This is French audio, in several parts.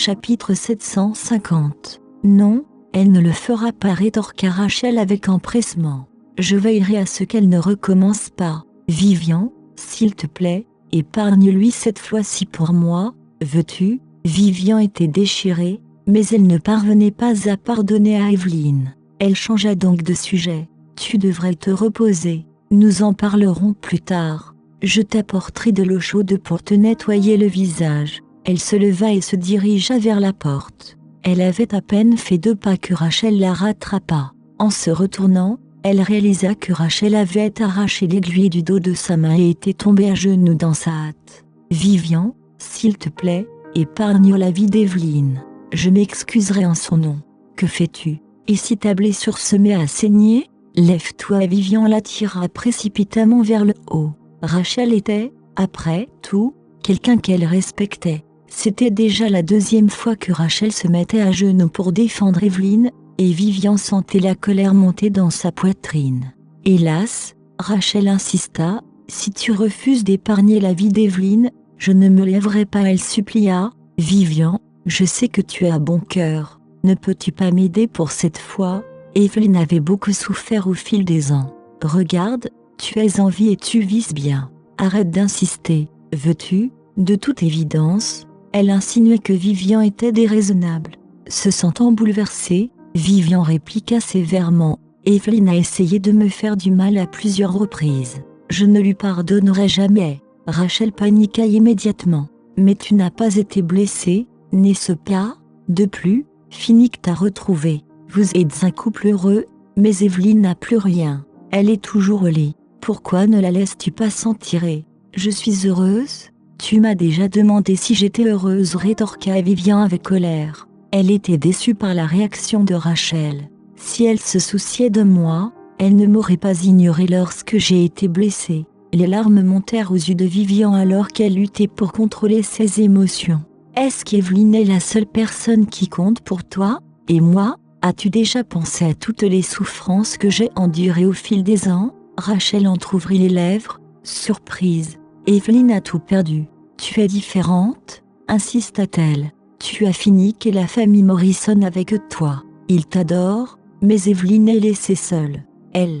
Chapitre 750. Non, elle ne le fera pas, rétorqua Rachel avec empressement. Je veillerai à ce qu'elle ne recommence pas. Vivian, s'il te plaît, épargne-lui cette fois-ci pour moi, veux-tu? Vivian était déchirée, mais elle ne parvenait pas à pardonner à Evelyne. Elle changea donc de sujet. Tu devrais te reposer. Nous en parlerons plus tard. Je t'apporterai de l'eau chaude pour te nettoyer le visage. Elle se leva et se dirigea vers la porte. Elle avait à peine fait 2 pas que Rachel la rattrapa. En se retournant, elle réalisa que Rachel avait arraché l'aiguille du dos de sa main et était tombée à genoux dans sa hâte. Vivian, s'il te plaît, épargne la vie d'Evelyne. Je m'excuserai en son nom. Que fais-tu? Et si ta blessure se met à saigner? Lève-toi. Vivian l'attira précipitamment vers le haut. Rachel était, après tout, quelqu'un qu'elle respectait. C'était déjà la 2e fois que Rachel se mettait à genoux pour défendre Evelyne, et Vivian sentait la colère monter dans sa poitrine. Hélas, Rachel insista, si tu refuses d'épargner la vie d'Evelyne, je ne me lèverai pas. Elle supplia, Vivian, je sais que tu as bon cœur, ne peux-tu pas m'aider pour cette fois? Evelyne avait beaucoup souffert au fil des ans. Regarde, tu es en vie et tu vises bien. Arrête d'insister, veux-tu? De toute évidence, elle insinuait que Vivian était déraisonnable. Se sentant bouleversée, Vivian répliqua sévèrement, Evelyne a essayé de me faire du mal à plusieurs reprises. Je ne lui pardonnerai jamais. Rachel paniqua immédiatement. Mais tu n'as pas été blessée, n'est-ce pas? De plus, Finnick t'a retrouvé. Vous êtes un couple heureux, mais Evelyne n'a plus rien. Elle est toujours au lit. Pourquoi ne la laisses-tu pas s'en tirer? Je suis heureuse? Tu m'as déjà demandé si j'étais heureuse, rétorqua Vivian avec colère. Elle était déçue par la réaction de Rachel. Si elle se souciait de moi, elle ne m'aurait pas ignorée lorsque j'ai été blessée. Les larmes montèrent aux yeux de Vivian alors qu'elle luttait pour contrôler ses émotions. Est-ce qu'Evelyne est la seule personne qui compte pour toi? Et moi? As-tu déjà pensé à toutes les souffrances que j'ai endurées au fil des ans? Rachel entrouvrit les lèvres, surprise. Evelyne a tout perdu. Tu es différente? Insista-t-elle. Tu as Finnick et la famille Morrison avec toi. Ils t'adorent, mais Evelyne est laissée seule. Elle,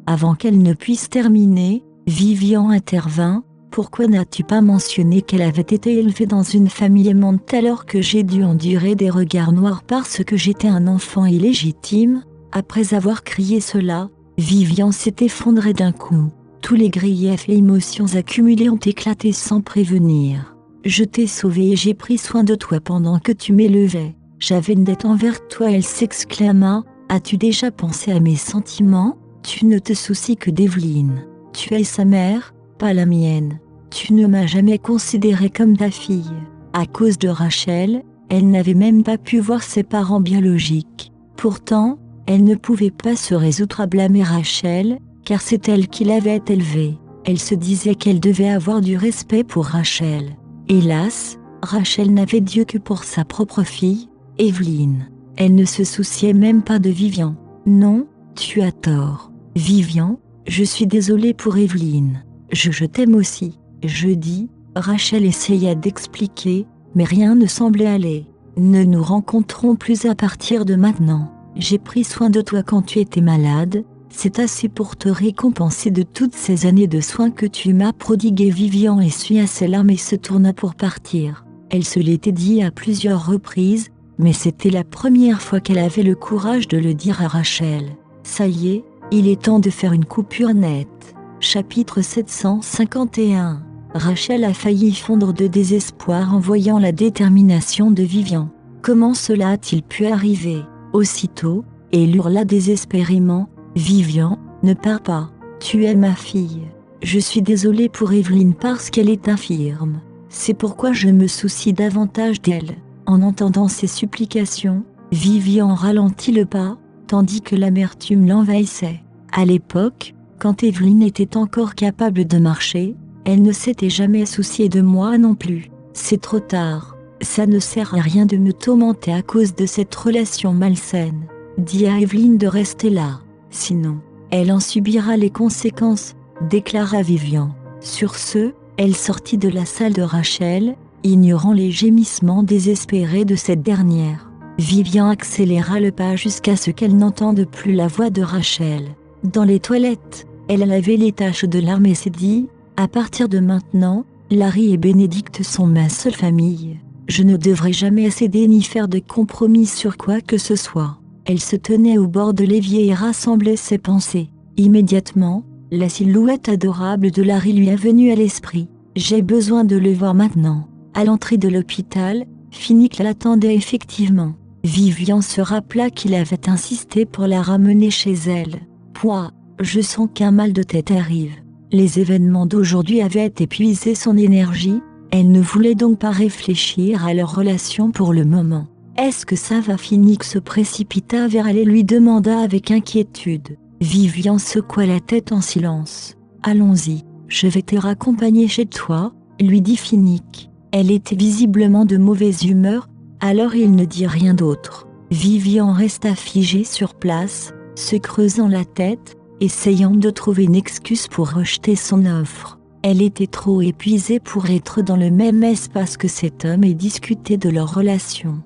avant qu'elle ne puisse terminer, Vivian intervint. Pourquoi n'as-tu pas mentionné qu'elle avait été élevée dans une famille aimante alors que j'ai dû endurer des regards noirs parce que j'étais un enfant illégitime? Après avoir crié cela, Vivian s'est effondrée d'un coup. Tous les griefs et émotions accumulées ont éclaté sans prévenir. Je t'ai sauvée et j'ai pris soin de toi pendant que tu m'élevais. J'avais une dette envers toi, elle s'exclama. As-tu déjà pensé à mes sentiments? Tu ne te soucies que d'Evelyne. Tu es sa mère, pas la mienne. Tu ne m'as jamais considérée comme ta fille. À cause de Rachel, elle n'avait même pas pu voir ses parents biologiques. Pourtant, elle ne pouvait pas se résoudre à blâmer Rachel, car c'est elle qui l'avait élevée. Elle se disait qu'elle devait avoir du respect pour Rachel. Hélas, Rachel n'avait Dieu que pour sa propre fille, Evelyne. Elle ne se souciait même pas de Vivian. Non, tu as tort. Vivian, je suis désolée pour Evelyne. Je t'aime aussi. Jeudi, Rachel essaya d'expliquer, mais rien ne semblait aller. Ne nous rencontrons plus à partir de maintenant. J'ai pris soin de toi quand tu étais malade. C'est assez pour te récompenser de toutes ces années de soins que tu m'as prodiguées. Vivian essuya ses larmes et se tourna pour partir. Elle se l'était dit à plusieurs reprises, mais c'était la première fois qu'elle avait le courage de le dire à Rachel. Ça y est, il est temps de faire une coupure nette. Chapitre 751. Rachel a failli fondre de désespoir en voyant la détermination de Vivian. Comment cela a-t-il pu arriver? Aussitôt, elle hurla désespérément. Vivian, ne pars pas, tu es ma fille. Je suis désolée pour Evelyne parce qu'elle est infirme. C'est pourquoi je me soucie davantage d'elle. En entendant ces supplications, Vivian ralentit le pas, tandis que l'amertume l'envahissait. À l'époque, quand Evelyne était encore capable de marcher, elle ne s'était jamais souciée de moi non plus. C'est trop tard. Ça ne sert à rien de me tourmenter à cause de cette relation malsaine. Dis à Evelyne de rester là. Sinon, elle en subira les conséquences, déclara Vivian. Sur ce, elle sortit de la salle de Rachel, ignorant les gémissements désespérés de cette dernière. Vivian accéléra le pas jusqu'à ce qu'elle n'entende plus la voix de Rachel. Dans les toilettes, elle a lavé les taches de larmes et s'est dit « À partir de maintenant, Larry et Bénédicte sont ma seule famille. Je ne devrais jamais céder ni faire de compromis sur quoi que ce soit. » Elle se tenait au bord de l'évier et rassemblait ses pensées. Immédiatement, la silhouette adorable de Larry lui est venue à l'esprit. « J'ai besoin de le voir maintenant. » À l'entrée de l'hôpital, Finnick l'attendait effectivement. Vivian se rappela qu'il avait insisté pour la ramener chez elle. « Pouah, je sens qu'un mal de tête arrive. » Les événements d'aujourd'hui avaient épuisé son énergie, elle ne voulait donc pas réfléchir à leur relation pour le moment. « Est-ce que ça va ?» Finnick se précipita vers elle et lui demanda avec inquiétude. Vivian secoua la tête en silence. « Allons-y, je vais te raccompagner chez toi, » lui dit Finnick. Elle était visiblement de mauvaise humeur, alors il ne dit rien d'autre. Vivian resta figée sur place, se creusant la tête, essayant de trouver une excuse pour rejeter son offre. Elle était trop épuisée pour être dans le même espace que cet homme et discuter de leur relation.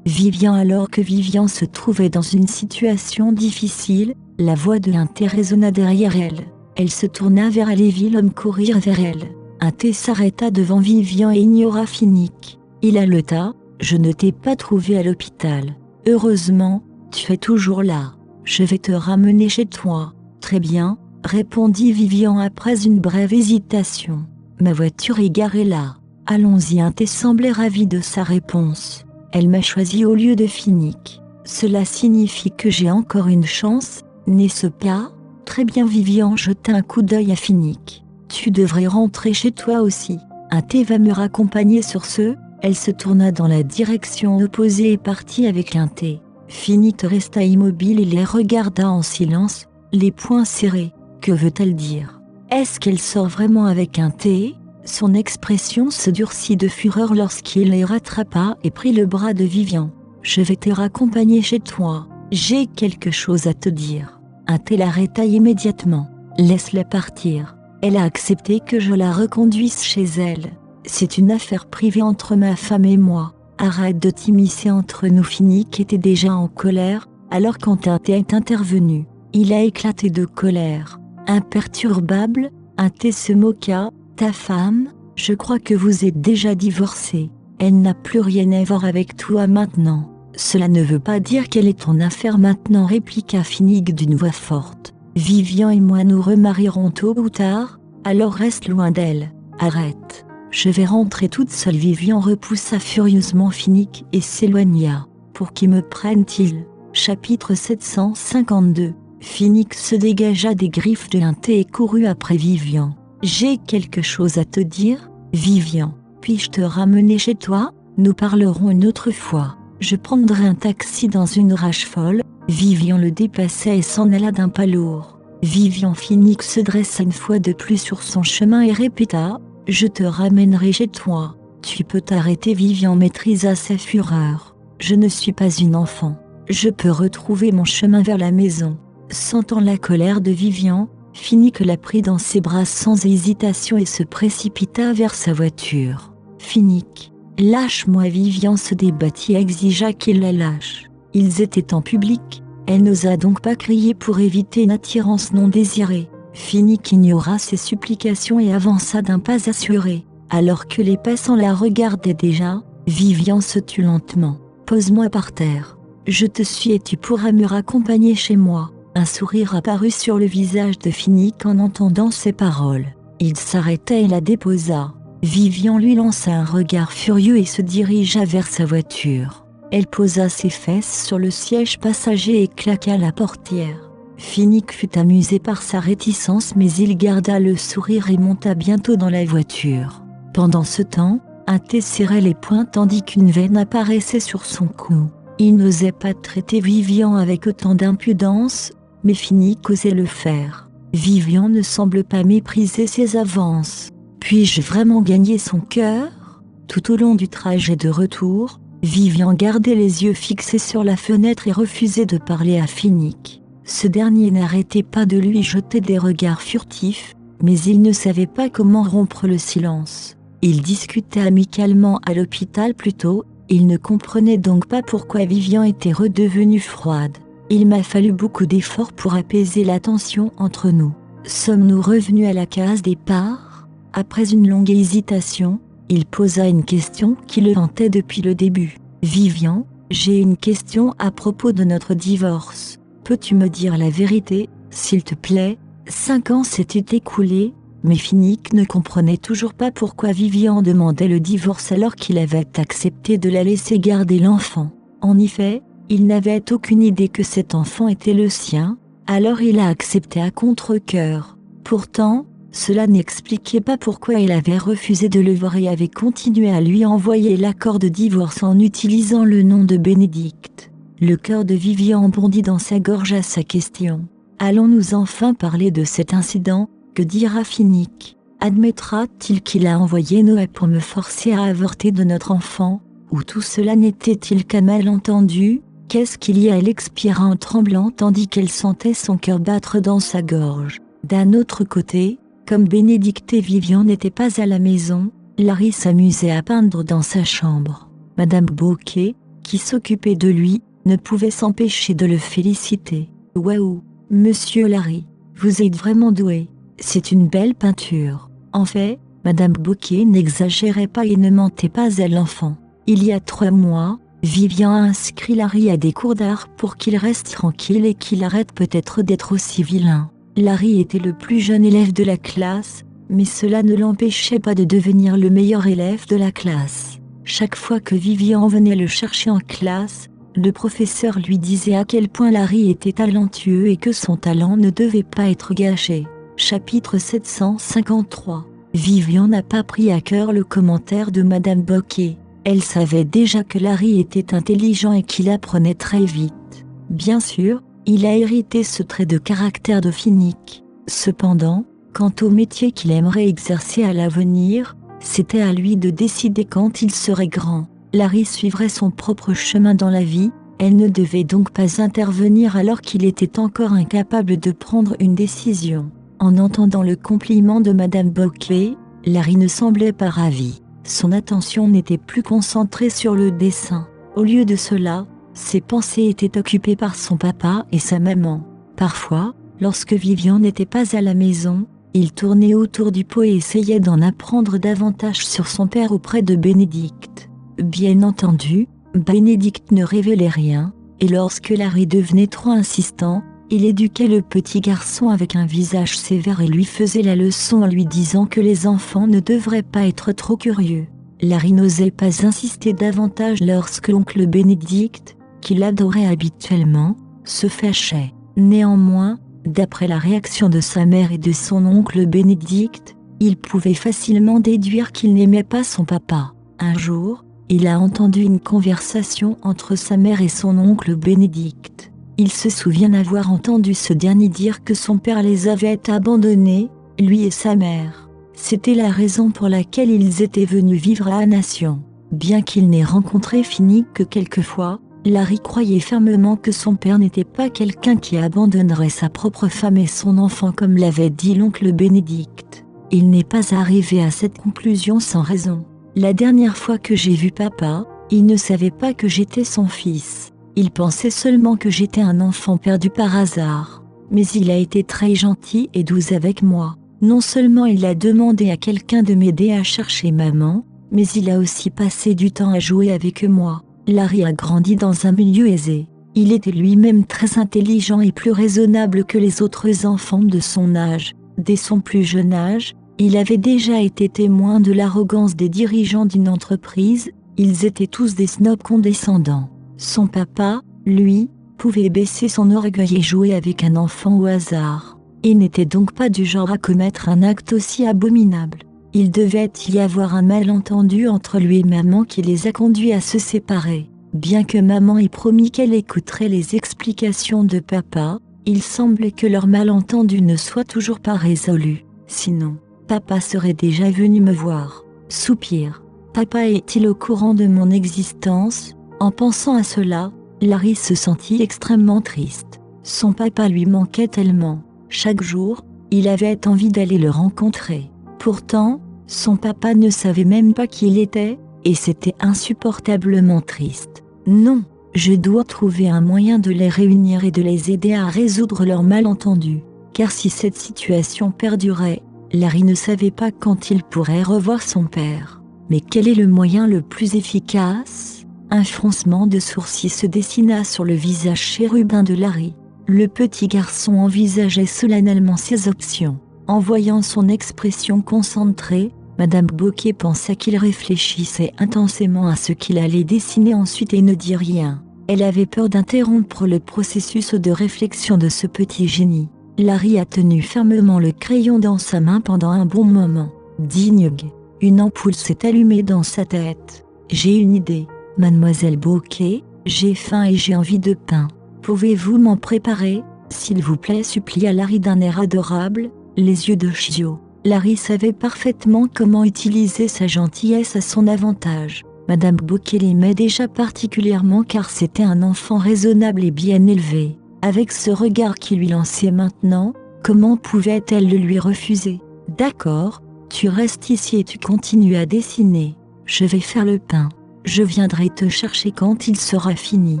Alors que Vivian se trouvait dans une situation difficile, la voix de Hunter résonna derrière elle. Elle se tourna vers elle et vit l'homme courir vers elle. Hunter s'arrêta devant Vivian et ignora Finnick. Il haleta. « Je ne t'ai pas trouvé à l'hôpital. Heureusement, tu es toujours là. Je vais te ramener chez toi. » « Très bien, » répondit Vivian après une brève hésitation. « Ma voiture est garée là. Allons-y. » Hunter semblait ravi de sa réponse. « Elle m'a choisi au lieu de Finnick. Cela signifie que j'ai encore une chance, n'est-ce pas ?» Très bien. Vivian jeta un coup d'œil à Finnick. « Tu devrais rentrer chez toi aussi. Hunter va me raccompagner sur ce. » Elle se tourna dans la direction opposée et partit avec Hunter. Finnick resta immobile et les regarda en silence, les poings serrés. Que veut-elle dire? Est-ce qu'elle sort vraiment avec Hunter? Son expression se durcit de fureur lorsqu'il les rattrapa et prit le bras de Vivian. « Je vais te raccompagner chez toi. J'ai quelque chose à te dire. » Hunter l'arrêta immédiatement. « Laisse-la partir. Elle a accepté que je la reconduise chez elle. C'est une affaire privée entre ma femme et moi. Arrête de t'immiscer entre nous. » Finnick était déjà en colère, alors quand Hunter est intervenu. Il a éclaté de colère. Imperturbable, Hunter se moqua. « Ta femme, je crois que vous êtes déjà divorcés. Elle n'a plus rien à voir avec toi maintenant. » « Cela ne veut pas dire qu'elle est ton affaire maintenant, » répliqua Finnick d'une voix forte. « Vivian et moi nous remarierons tôt ou tard, alors reste loin d'elle. Arrête. Je vais rentrer toute seule. » Vivian repoussa furieusement Finnick et s'éloigna. « Pour qui me prennent-ils » Chapitre 752. Finnick se dégagea des griffes de Hunter et courut après Vivian. « J'ai quelque chose à te dire, Vivian. Puis-je te ramener chez toi? Nous parlerons une autre fois. Je prendrai un taxi dans une rage folle. » Vivian le dépassait et s'en alla d'un pas lourd. Vivian. Finnick se dressa une fois de plus sur son chemin et répéta « Je te ramènerai chez toi. Tu peux t'arrêter. » Vivian maîtrisa sa fureur. « Je ne suis pas une enfant. Je peux retrouver mon chemin vers la maison. » Sentant la colère de Vivian, Finnick la prit dans ses bras sans hésitation et se précipita vers sa voiture. « Finnick, lâche-moi !» Vivian se débattit et exigea qu'il la lâche. Ils étaient en public, elle n'osa donc pas crier pour éviter une attirance non désirée. Finnick ignora ses supplications et avança d'un pas assuré. Alors que les passants la regardaient déjà, Vivian se tut lentement. « Pose-moi par terre. Je te suis et tu pourras me raccompagner chez moi. » Un sourire apparut sur le visage de Finnick en entendant ces paroles. Il s'arrêta et la déposa. Vivian lui lança un regard furieux et se dirigea vers sa voiture. Elle posa ses fesses sur le siège passager et claqua la portière. Finnick fut amusé par sa réticence, mais il garda le sourire et monta bientôt dans la voiture. Pendant ce temps, Hunter serrait les poings tandis qu'une veine apparaissait sur son cou. Il n'osait pas traiter Vivian avec autant d'impudence, mais Finnick osait le faire. Vivian ne semble pas mépriser ses avances. Puis-je vraiment gagner son cœur? Tout au long du trajet de retour, Vivian gardait les yeux fixés sur la fenêtre et refusait de parler à Finnick. Ce dernier n'arrêtait pas de lui jeter des regards furtifs, mais il ne savait pas comment rompre le silence. Ils discutaient amicalement à l'hôpital plus tôt, ils ne comprenaient donc pas pourquoi Vivian était redevenue froide. Il m'a fallu beaucoup d'efforts pour apaiser la tension entre nous. Sommes-nous revenus à la case départ ? Après une longue hésitation, il posa une question qui le hantait depuis le début. Vivian, j'ai une question à propos de notre divorce. Peux-tu me dire la vérité, s'il te plaît ? 5 ans s'étaient écoulés, mais Finnick ne comprenait toujours pas pourquoi Vivian demandait le divorce alors qu'il avait accepté de la laisser garder l'enfant. En effet, il n'avait aucune idée que cet enfant était le sien, alors il a accepté à contre-cœur. Pourtant, cela n'expliquait pas pourquoi il avait refusé de le voir et avait continué à lui envoyer l'accord de divorce en utilisant le nom de Bénédicte. Le cœur de Vivian bondit dans sa gorge à sa question. Allons-nous enfin parler de cet incident ? Que dira Finnick ? Admettra-t-il qu'il a envoyé Noé pour me forcer à avorter de notre enfant ? Ou tout cela n'était-il qu'un malentendu ? Qu'est-ce qu'il y a ? Elle expira en tremblant tandis qu'elle sentait son cœur battre dans sa gorge. D'un autre côté, comme Bénédicte et Vivian n'étaient pas à la maison, Larry s'amusait à peindre dans sa chambre. Madame Bouquet, qui s'occupait de lui, ne pouvait s'empêcher de le féliciter. « Waouh, monsieur Larry, vous êtes vraiment doué. C'est une belle peinture. » En fait, Madame Bouquet n'exagérait pas et ne mentait pas à l'enfant. Il y a 3 mois, Vivian a inscrit Larry à des cours d'art pour qu'il reste tranquille et qu'il arrête peut-être d'être aussi vilain. Larry était le plus jeune élève de la classe, mais cela ne l'empêchait pas de devenir le meilleur élève de la classe. Chaque fois que Vivian venait le chercher en classe, le professeur lui disait à quel point Larry était talentueux et que son talent ne devait pas être gâché. Chapitre 753. Vivian n'a pas pris à cœur le commentaire de Madame Bouquet. Elle savait déjà que Larry était intelligent et qu'il apprenait très vite. Bien sûr, il a hérité ce trait de caractère de Finnick. Cependant, quant au métier qu'il aimerait exercer à l'avenir, c'était à lui de décider quand il serait grand. Larry suivrait son propre chemin dans la vie, elle ne devait donc pas intervenir alors qu'il était encore incapable de prendre une décision. En entendant le compliment de Madame Bouquet, Larry ne semblait pas ravi. Son attention n'était plus concentrée sur le dessin. Au lieu de cela, ses pensées étaient occupées par son papa et sa maman. Parfois, lorsque Vivian n'était pas à la maison, il tournait autour du pot et essayait d'en apprendre davantage sur son père auprès de Bénédicte. Bien entendu, Bénédicte ne révélait rien, et lorsque Larry devenait trop insistant, il éduquait le petit garçon avec un visage sévère et lui faisait la leçon en lui disant que les enfants ne devraient pas être trop curieux. Larry n'osait pas insister davantage lorsque l'oncle Bénédicte, qu'il adorait habituellement, se fâchait. Néanmoins, d'après la réaction de sa mère et de son oncle Bénédicte, il pouvait facilement déduire qu'il n'aimait pas son papa. Un jour, il a entendu une conversation entre sa mère et son oncle Bénédicte. Il se souvient avoir entendu ce dernier dire que son père les avait abandonnés, lui et sa mère. C'était la raison pour laquelle ils étaient venus vivre à Nation. Bien qu'il n'ait rencontré Finnick que quelques fois, Larry croyait fermement que son père n'était pas quelqu'un qui abandonnerait sa propre femme et son enfant comme l'avait dit l'oncle Bénédicte. Il n'est pas arrivé à cette conclusion sans raison. La dernière fois que j'ai vu papa, il ne savait pas que j'étais son fils. Il pensait seulement que j'étais un enfant perdu par hasard. Mais il a été très gentil et doux avec moi. Non seulement il a demandé à quelqu'un de m'aider à chercher maman, mais il a aussi passé du temps à jouer avec moi. Larry a grandi dans un milieu aisé. Il était lui-même très intelligent et plus raisonnable que les autres enfants de son âge. Dès son plus jeune âge, il avait déjà été témoin de l'arrogance des dirigeants d'une entreprise. Ils étaient tous des snobs condescendants. Son papa, lui, pouvait baisser son orgueil et jouer avec un enfant au hasard. Il n'était donc pas du genre à commettre un acte aussi abominable. Il devait y avoir un malentendu entre lui et maman qui les a conduits à se séparer. Bien que maman ait promis qu'elle écouterait les explications de papa, il semblait que leur malentendu ne soit toujours pas résolu. Sinon, papa serait déjà venu me voir. Soupir. Papa est-il au courant de mon existence ? En pensant à cela, Larry se sentit extrêmement triste. Son papa lui manquait tellement. Chaque jour, il avait envie d'aller le rencontrer. Pourtant, Son papa ne savait même pas qui il était, et c'était insupportablement triste. Non, je dois trouver un moyen de les réunir et de les aider à résoudre leur malentendu. Car si cette situation perdurait, Larry ne savait pas quand il pourrait revoir son père. Mais quel est le moyen le plus efficace ? Un froncement de sourcils se dessina sur le visage chérubin de Larry. Le petit garçon envisageait solennellement ses options. En voyant son expression concentrée, Madame Bouquet pensa qu'il réfléchissait intensément à ce qu'il allait dessiner ensuite et ne dit rien. Elle avait peur d'interrompre le processus de réflexion de ce petit génie. Larry a tenu fermement le crayon dans sa main pendant un bon moment. Dingue! Une ampoule s'est allumée dans sa tête. J'ai une idée. Mademoiselle Bouquet, j'ai faim et j'ai envie de pain. Pouvez-vous m'en préparer, s'il vous plaît, supplia Larry d'un air adorable, les yeux de chiot. Larry savait parfaitement comment utiliser sa gentillesse à son avantage. Madame Bouquet l'aimait déjà particulièrement car c'était un enfant raisonnable et bien élevé. Avec ce regard qui lui lançait maintenant, comment pouvait-elle le lui refuser ? D'accord, tu restes ici et tu continues à dessiner. Je vais faire le pain. Je viendrai te chercher quand il sera fini.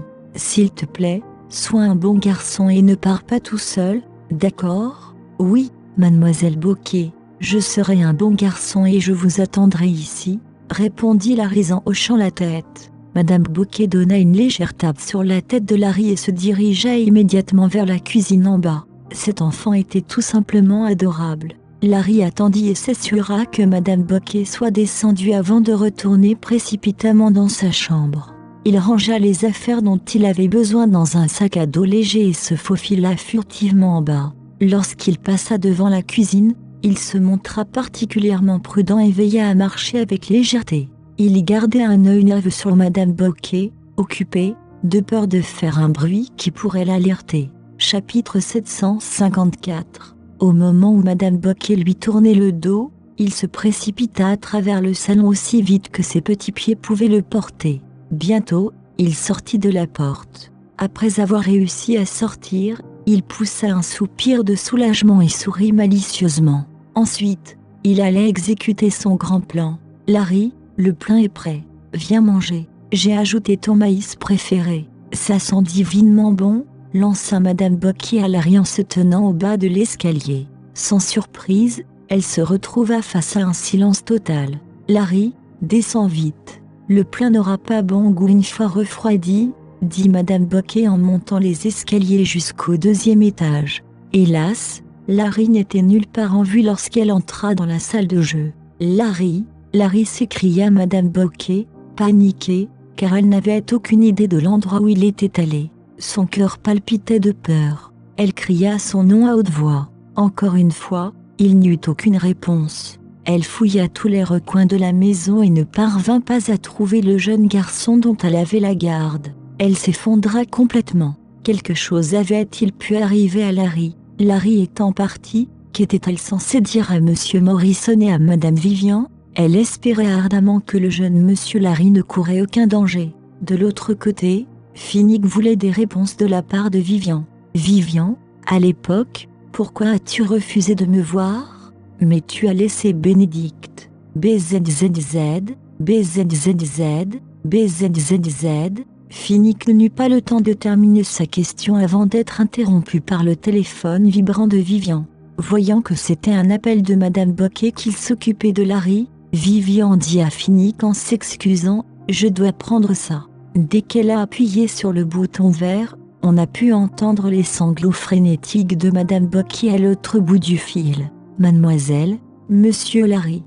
S'il te plaît, sois un bon garçon et ne pars pas tout seul, d'accord ? Oui, mademoiselle Bouquet, je serai un bon garçon et je vous attendrai ici, répondit Larry en hochant la tête. Madame Bouquet donna une légère tape sur la tête de Larry et se dirigea immédiatement vers la cuisine en bas. Cet enfant était tout simplement adorable. Larry attendit et s'assura que Madame Bouquet soit descendue avant de retourner précipitamment dans sa chambre. Il rangea les affaires dont il avait besoin dans un sac à dos léger et se faufila furtivement en bas. Lorsqu'il passa devant la cuisine, il se montra particulièrement prudent et veilla à marcher avec légèreté. Il y gardait un œil nerveux sur Madame Bouquet, occupée, de peur de faire un bruit qui pourrait l'alerter. Chapitre 754. Au moment où Madame Bouquet lui tournait le dos, il se précipita à travers le salon aussi vite que ses petits pieds pouvaient le porter. Bientôt, il sortit de la porte. Après avoir réussi à sortir, il poussa un soupir de soulagement et sourit malicieusement. Ensuite, il allait exécuter son grand plan. « Larry, le plein est prêt. Viens manger. J'ai ajouté ton maïs préféré. Ça sent divinement bon », lança Madame Bouquet à Larry en se tenant au bas de l'escalier. Sans surprise, elle se retrouva face à un silence total. « Larry, descends vite. Le plein n'aura pas bon goût une fois refroidi », dit Madame Bouquet en montant les escaliers jusqu'au 2e étage. Hélas, Larry n'était nulle part en vue lorsqu'elle entra dans la salle de jeu. « Larry !» s'écria Madame Bouquet, paniquée, car elle n'avait aucune idée de l'endroit où il était allé. Son cœur palpitait de peur. Elle cria son nom à haute voix. Encore une fois, il n'y eut aucune réponse. Elle fouilla tous les recoins de la maison et ne parvint pas à trouver le jeune garçon dont elle avait la garde. Elle s'effondra complètement. Quelque chose avait-il pu arriver à Larry ? Larry étant parti, qu'était-elle censée dire à Monsieur Morrison et à Madame Vivian ? Elle espérait ardemment que le jeune Monsieur Larry ne courait aucun danger. De l'autre côté, Finnick voulait des réponses de la part de Vivian. « Vivian, à l'époque, pourquoi as-tu refusé de me voir ? Mais tu as laissé Bénédicte. BZZZ, BZZZ, BZZZ. » Finnick n'eut pas le temps de terminer sa question avant d'être interrompu par le téléphone vibrant de Vivian. Voyant que c'était un appel de Madame Bouquet qu'il s'occupait de Larry, Vivian dit à Finnick en s'excusant « Je dois prendre ça ». Dès qu'elle a appuyé sur le bouton vert, on a pu entendre les sanglots frénétiques de Madame Bouquet à l'autre bout du fil. « Mademoiselle, Monsieur Larry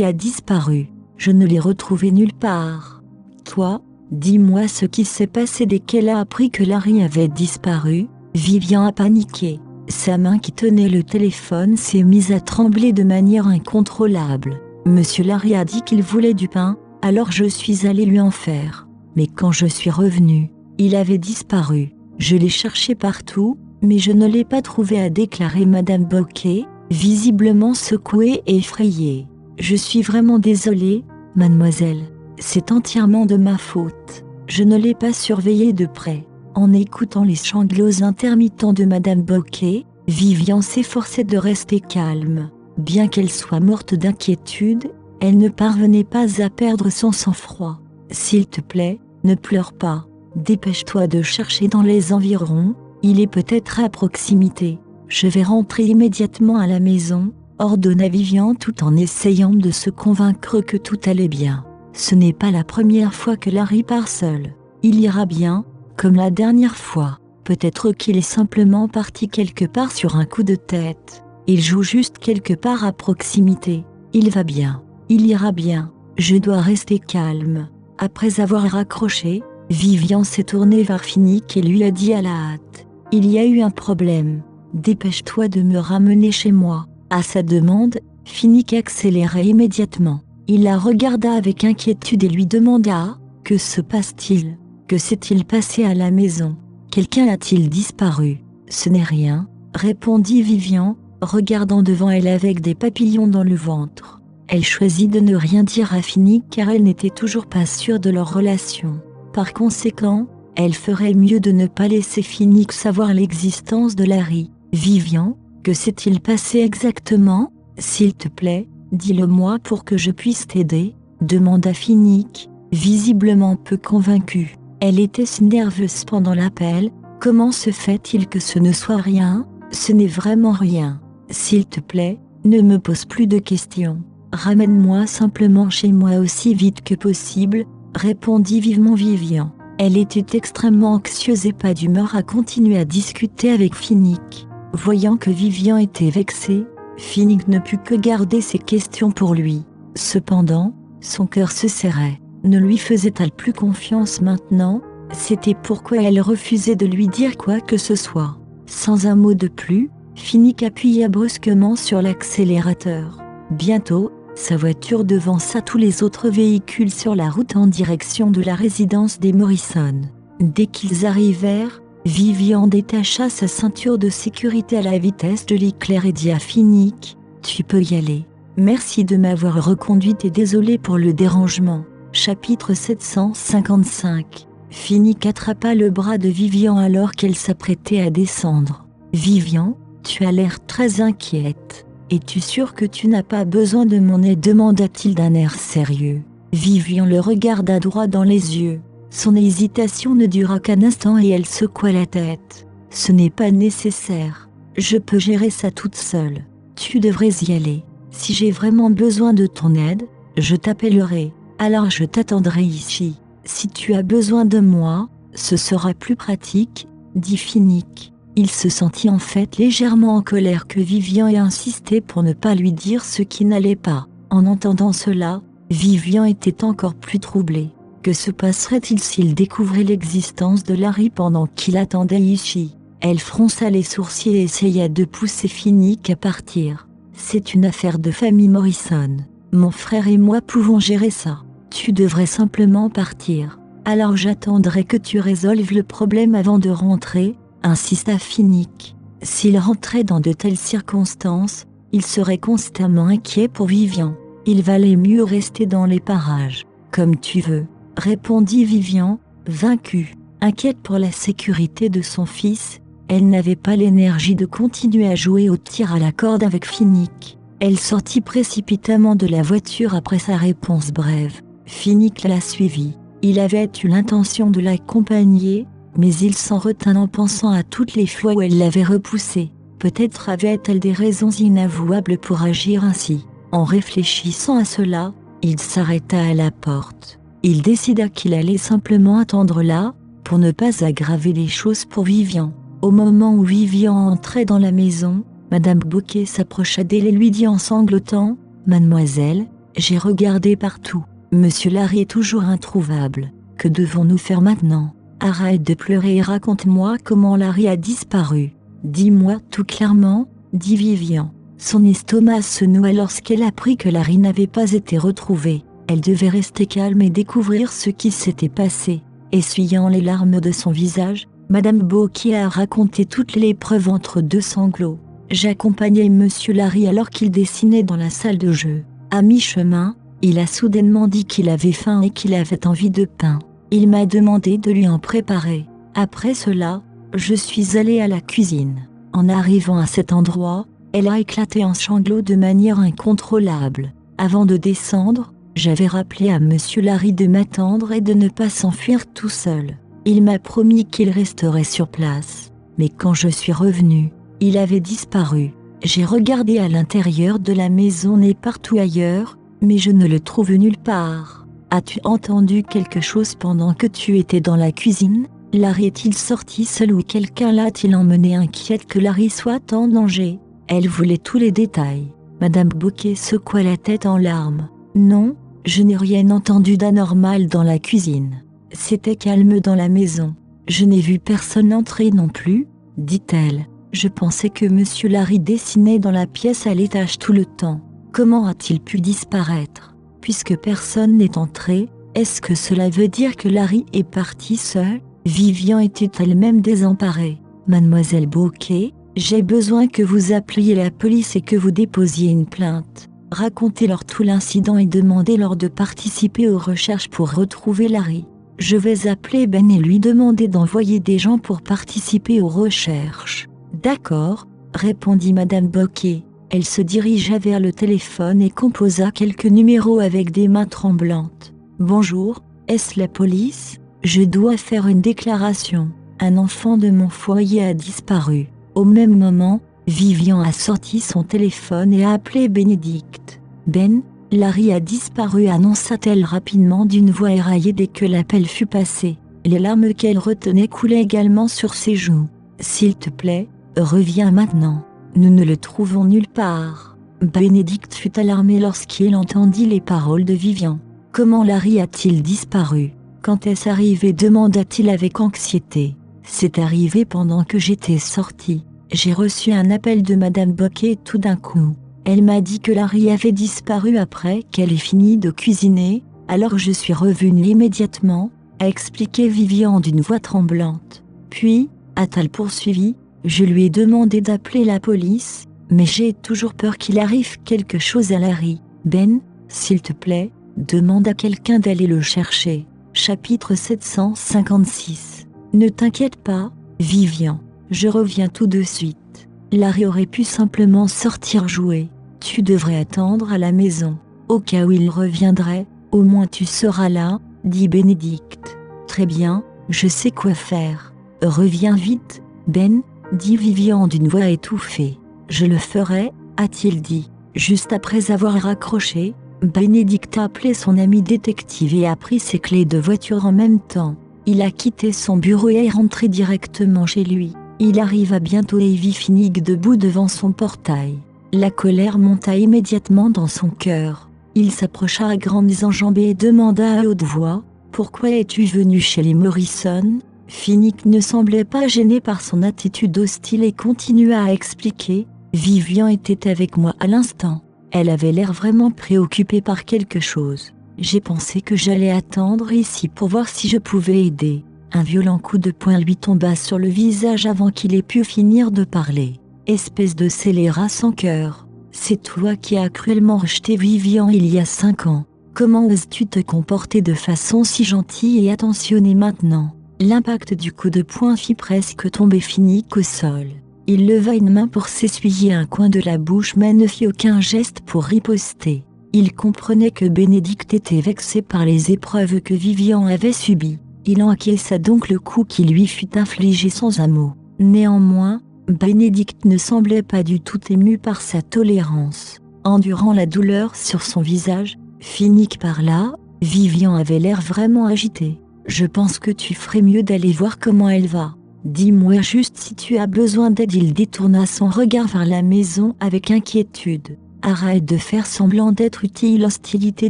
a disparu. Je ne l'ai retrouvé nulle part. Toi, dis-moi ce qui s'est passé dès qu'elle a appris que Larry avait disparu. » Vivian a paniqué. Sa main qui tenait le téléphone s'est mise à trembler de manière incontrôlable. Monsieur Larry a dit qu'il voulait du pain, alors je suis allée lui en faire. Mais quand je suis revenue, il avait disparu. Je l'ai cherché partout, mais je ne l'ai pas trouvé, a déclaré Madame Bouquet, visiblement secouée et effrayée. Je suis vraiment désolée, mademoiselle. C'est entièrement de ma faute. Je ne l'ai pas surveillé de près. En écoutant les sanglots intermittents de Madame Bouquet, Vivian s'efforçait de rester calme. Bien qu'elle soit morte d'inquiétude, elle ne parvenait pas à perdre son sang-froid. « S'il te plaît, ne pleure pas. Dépêche-toi de chercher dans les environs, il est peut-être à proximité. »« Je vais rentrer immédiatement à la maison, » ordonna Vivian tout en essayant de se convaincre que tout allait bien. Ce n'est pas la première fois que Larry part seul. Il ira bien, comme la dernière fois. Peut-être qu'il est simplement parti quelque part sur un coup de tête. Il joue juste quelque part à proximité. Il va bien. Il ira bien. Je dois rester calme. Après avoir raccroché, Vivian s'est tournée vers Finnick et lui a dit à la hâte. Il y a eu un problème. Dépêche-toi de me ramener chez moi. À sa demande, Finnick accélérait immédiatement. Il la regarda avec inquiétude et lui demanda « Que se passe-t-il ? Que s'est-il passé à la maison ? Quelqu'un a-t-il disparu ?»« Ce n'est rien, » répondit Vivian, regardant devant elle avec des papillons dans le ventre. Elle choisit de ne rien dire à Finnick car elle n'était toujours pas sûre de leur relation. Par conséquent, elle ferait mieux de ne pas laisser Finnick savoir l'existence de Larry. « Vivian, que s'est-il passé exactement ? S'il te plaît, dis-le-moi pour que je puisse t'aider, » demanda Finnick, visiblement peu convaincue. Elle était si nerveuse pendant l'appel. « Comment se fait-il que ce ne soit rien ? Ce n'est vraiment rien. S'il te plaît, ne me pose plus de questions. Ramène-moi simplement chez moi aussi vite que possible, » répondit vivement Vivian. Elle était extrêmement anxieuse et pas d'humeur à continuer à discuter avec Finnick. Voyant que Vivian était vexée, Finnick ne put que garder ses questions pour lui. Cependant, son cœur se serrait. Ne lui faisait-elle plus confiance maintenant ? C'était pourquoi elle refusait de lui dire quoi que ce soit. Sans un mot de plus, Finnick appuya brusquement sur l'accélérateur. Bientôt, sa voiture devança tous les autres véhicules sur la route en direction de la résidence des Morrison. Dès qu'ils arrivèrent, Vivian détacha sa ceinture de sécurité à la vitesse de l'éclair et dit à Finnick « Tu peux y aller. Merci de m'avoir reconduite et désolé pour le dérangement. » Chapitre 755. Finnick attrapa le bras de Vivian alors qu'elle s'apprêtait à descendre. « Vivian, tu as l'air très inquiète. Es-tu sûre que tu n'as pas besoin de mon aide ?» demanda-t-il d'un air sérieux. Vivian le regarda droit dans les yeux. Son hésitation ne dura qu'un instant et elle secoua la tête. « Ce n'est pas nécessaire. Je peux gérer ça toute seule. Tu devrais y aller. Si j'ai vraiment besoin de ton aide, je t'appellerai. Alors je t'attendrai ici. Si tu as besoin de moi, ce sera plus pratique, » dit Finnick. Il se sentit en fait légèrement en colère que Vivian ait insisté pour ne pas lui dire ce qui n'allait pas. En entendant cela, Vivian était encore plus troublée. Que se passerait-il s'il découvrait l'existence de Larry pendant qu'il attendait ici ? Elle fronça les sourcils et essaya de pousser Finnick à partir. « C'est une affaire de famille Morrison. Mon frère et moi pouvons gérer ça. Tu devrais simplement partir. Alors j'attendrai que tu résolves le problème avant de rentrer, » insista Finnick. S'il rentrait dans de telles circonstances, il serait constamment inquiet pour Vivian. Il valait mieux rester dans les parages. « Comme tu veux, » répondit Vivian, vaincue. Inquiète pour la sécurité de son fils, elle n'avait pas l'énergie de continuer à jouer au tir à la corde avec Finnick. Elle sortit précipitamment de la voiture après sa réponse brève. Finnick la suivit. Il avait eu l'intention de l'accompagner, mais il s'en retint en pensant à toutes les fois où elle l'avait repoussé. Peut-être avait-elle des raisons inavouables pour agir ainsi. En réfléchissant à cela, il s'arrêta à la porte. Il décida qu'il allait simplement attendre là, pour ne pas aggraver les choses pour Vivian. Au moment où Vivian entrait dans la maison, Madame Bouquet s'approcha d'elle et lui dit en sanglotant « Mademoiselle, j'ai regardé partout. Monsieur Larry est toujours introuvable. Que devons-nous faire maintenant ? Arrête de pleurer et raconte-moi comment Larry a disparu. »« Dis-moi tout clairement, » dit Vivian. Son estomac se noua lorsqu'elle apprit que Larry n'avait pas été retrouvé. Elle devait rester calme et découvrir ce qui s'était passé. Essuyant les larmes de son visage, Madame Bouquet a raconté toutes les preuves entre deux sanglots. « J'accompagnais Monsieur Larry alors qu'il dessinait dans la salle de jeu. À mi-chemin, il a soudainement dit qu'il avait faim et qu'il avait envie de pain. Il m'a demandé de lui en préparer. Après cela, je suis allée à la cuisine. En arrivant à cet endroit, Elle a éclaté en sanglots de manière incontrôlable. Avant de descendre, j'avais rappelé à Monsieur Larry de m'attendre et de ne pas s'enfuir tout seul. Il m'a promis qu'il resterait sur place. Mais quand je suis revenue, il avait disparu. J'ai regardé à l'intérieur de la maison et partout ailleurs, mais je ne le trouve nulle part. As-tu entendu quelque chose pendant que tu étais dans la cuisine? Larry est-il sorti seul ou quelqu'un l'a-t-il emmené? Inquiète que Larry soit en danger. Elle voulait tous les détails. Madame Bouquet secoua la tête en larmes. Non, je n'ai rien entendu d'anormal dans la cuisine. C'était calme dans la maison. Je n'ai vu personne entrer non plus, dit-elle. Je pensais que Monsieur Larry dessinait dans la pièce à l'étage tout le temps. Comment a-t-il pu disparaître? Puisque personne n'est entré, est-ce que cela veut dire que Larry est parti seul? Vivian était elle-même désemparée. Mademoiselle Bouquet, j'ai besoin que vous appeliez la police et que vous déposiez une plainte. Racontez-leur tout l'incident et demandez-leur de participer aux recherches pour retrouver Larry. Je vais appeler Ben et lui demander d'envoyer des gens pour participer aux recherches. D'accord, répondit Madame Bouquet. Elle se dirigea vers le téléphone et composa quelques numéros avec des mains tremblantes. Bonjour, est-ce la police? Je dois faire une déclaration. Un enfant de mon foyer a disparu. Au même moment, Vivian a sorti son téléphone et a appelé Bénédicte. Ben, Larry a disparu, annonça-t-elle rapidement d'une voix éraillée dès que l'appel fut passé. Les larmes qu'elle retenait coulaient également sur ses joues. S'il te plaît, reviens maintenant. Nous ne le trouvons nulle part. Bénédicte fut alarmée lorsqu'il entendit les paroles de Vivian. Comment Larry a-t-il disparu? Quand est-ce arrivé? Demanda-t-il avec anxiété. C'est arrivé pendant que j'étais sortie. J'ai reçu un appel de Madame Bouquet tout d'un coup. Elle m'a dit que Larry avait disparu après qu'elle ait fini de cuisiner, alors je suis revenue immédiatement, a expliqué Vivian d'une voix tremblante. Puis, a-t-elle poursuivi, je lui ai demandé d'appeler la police, mais j'ai toujours peur qu'il arrive quelque chose à Larry. Ben, s'il te plaît, demande à quelqu'un d'aller le chercher. Chapitre 756. Ne t'inquiète pas, Vivian, je reviens tout de suite. Larry aurait pu simplement sortir jouer. Tu devrais attendre à la maison. Au cas où il reviendrait, au moins tu seras là, dit Bénédicte. Très bien, je sais quoi faire. Reviens vite, Ben, dit Vivian d'une voix étouffée. Je le ferai, a-t-il dit. Juste après avoir raccroché, Bénédicte a appelé son ami détective et a pris ses clés de voiture en même temps. Il a quitté son bureau et est rentré directement chez lui. Il arriva bientôt et vit Finnick debout devant son portail. La colère monta immédiatement dans son cœur. Il s'approcha à grandes enjambées et demanda à haute voix « Pourquoi es-tu venu chez les Morrison ?» Finnick ne semblait pas gêné par son attitude hostile et continua à expliquer « Vivian était avec moi à l'instant. Elle avait l'air vraiment préoccupée par quelque chose. J'ai pensé que j'allais attendre ici pour voir si je pouvais aider. » Un violent coup de poing lui tomba sur le visage avant qu'il ait pu finir de parler. Espèce de scélérat sans cœur. C'est toi qui as cruellement rejeté Vivian il y a 5 ans. Comment oses-tu te comporter de façon si gentille et attentionnée maintenant? L'impact du coup de poing fit presque tomber Finnick au sol. Il leva une main pour s'essuyer un coin de la bouche mais ne fit aucun geste pour riposter. Il comprenait que Bénédicte était vexé par les épreuves que Vivian avait subies. Il encaissa donc le coup qui lui fut infligé sans un mot. Néanmoins, Bénédicte ne semblait pas du tout ému par sa tolérance. Endurant la douleur sur son visage, Finnick parla, Vivian avait l'air vraiment agitée. « Je pense que tu ferais mieux d'aller voir comment elle va. Dis-moi juste si tu as besoin d'aide. » Il détourna son regard vers la maison avec inquiétude. Arrête de faire semblant d'être utile. L'hostilité